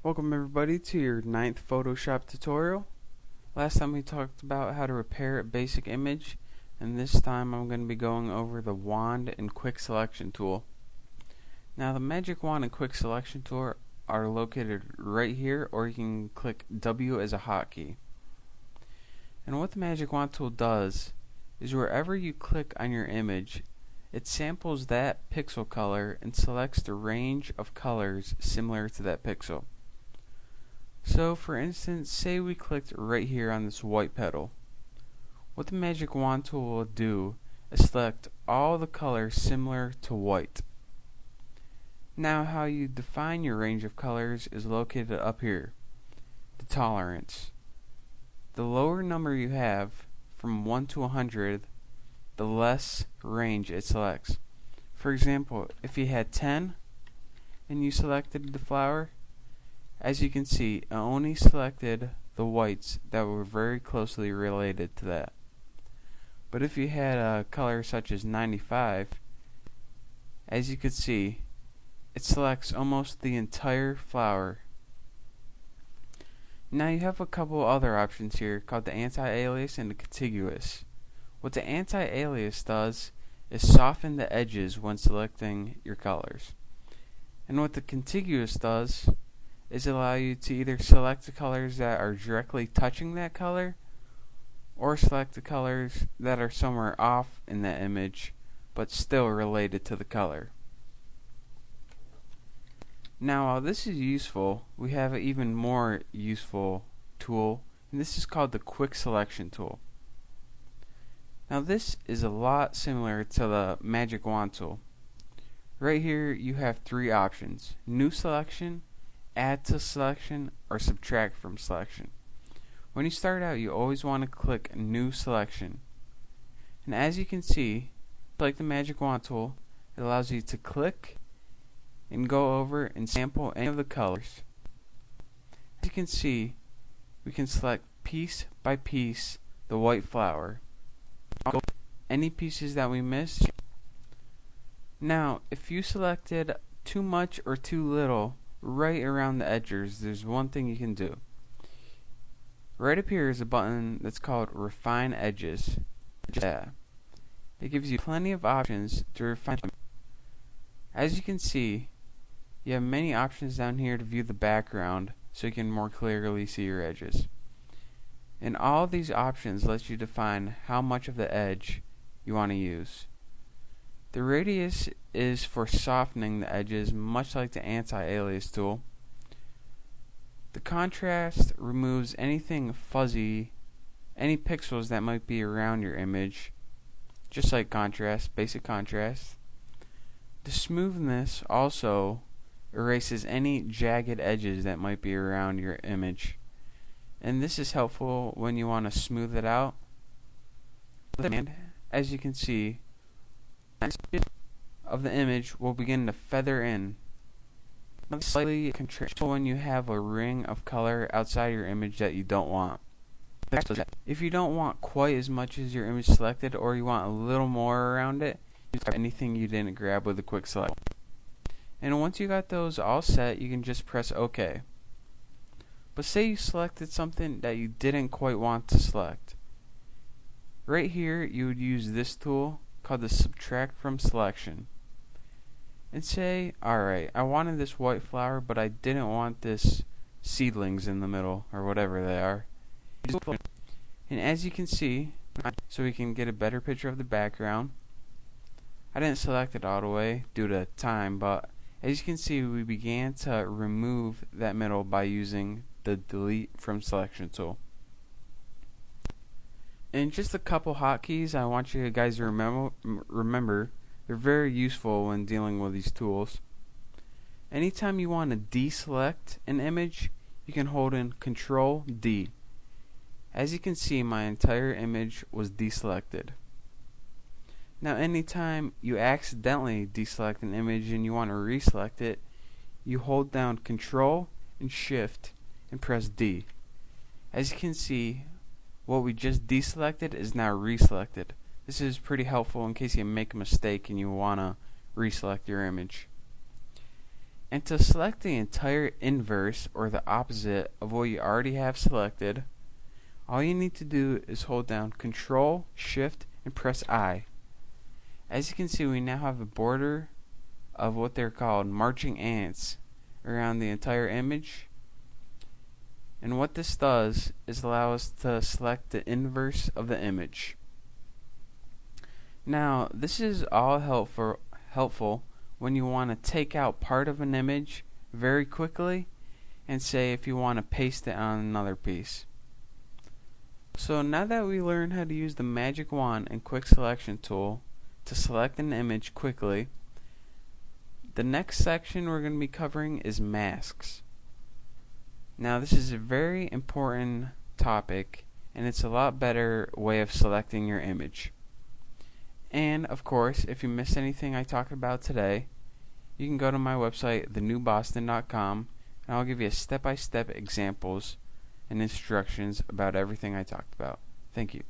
Welcome everybody to your 9th Photoshop tutorial. Last time we talked about how to repair a basic image, and this time I'm going to be going over the wand and quick selection tool. Now the magic wand and quick selection tool are located right here, or you can click W as a hotkey. And what the magic wand tool does is wherever you click on your image, it samples that pixel color and selects the range of colors similar to that pixel. So for instance, say we clicked right here on this white petal. What the magic wand tool will do is select all the colors similar to white. Now how you define your range of colors is located up here, the tolerance. The lower number you have, from 1 to 100, the less range it selects. For example, if you had 10 and you selected the flower, as you can see, it only selected the whites that were very closely related to that. But if you had a color such as 95, as you can see, it selects almost the entire flower. Now you have a couple other options here called the anti-alias and the contiguous. What the anti-alias does is soften the edges when selecting your colors. And what the contiguous does is allow you to either select the colors that are directly touching that color, or select the colors that are somewhere off in that image but still related to the color. Now while this is useful, we have an even more useful tool, and this is called the quick selection tool. Now this is a lot similar to the magic wand tool. Right here you have three options: new selection, add to selection, or subtract from selection. When you start out, you always want to click new selection. And as you can see, like the magic wand tool, it allows you to click and go over and sample any of the colors. As you can see, we can select piece by piece the white flower. Any pieces that we missed. Now, if you selected too much or too little right around the edges, there's one thing you can do. Right up here is a button that's called Refine Edges. It gives you plenty of options to refine. As you can see, you have many options down here to view the background so you can more clearly see your edges. And all these options let you define how much of the edge you want to use. The radius is for softening the edges, much like the anti-alias tool. The contrast removes anything fuzzy, any pixels that might be around your image, just like contrast, basic contrast. The smoothness also erases any jagged edges that might be around your image. And this is helpful when you want to smooth it out. And as you can see, of the image will begin to feather in. Slightly contractile when you have a ring of color outside your image that you don't want. If you don't want quite as much as your image selected, or you want a little more around it, you can grab anything you didn't grab with a quick select. And once you got those all set, you can just press OK. But say you selected something that you didn't quite want to select. Right here you would use this tool called the subtract from selection. And say, alright, I wanted this white flower, but I didn't want this seedlings in the middle, or whatever they are. And as you can see, so we can get a better picture of the background, I didn't select it all the way due to time, but as you can see, we began to remove that middle by using the delete from selection tool. And just a couple hotkeys I want you guys to remember. They're very useful when dealing with these tools. Anytime you want to deselect an image, you can hold in Control D. As you can see, my entire image was deselected. Now anytime you accidentally deselect an image and you want to reselect it, you hold down Control and Shift and press D. As you can see, what we just deselected is now reselected. This is pretty helpful in case you make a mistake and you want to reselect your image. And to select the entire inverse, or the opposite of what you already have selected, all you need to do is hold down Control, Shift, and press I. As you can see, we now have a border of what they're called marching ants around the entire image. And what this does is allow us to select the inverse of the image. Now, this is all helpful when you want to take out part of an image very quickly, and say if you want to paste it on another piece. So now that we learned how to use the magic wand and quick selection tool to select an image quickly, the next section we're going to be covering is masks. Now this is a very important topic, and it's a lot better way of selecting your image. And of course, if you missed anything I talked about today, you can go to my website, thenewboston.com, and I'll give you step-by-step examples and instructions about everything I talked about. Thank you.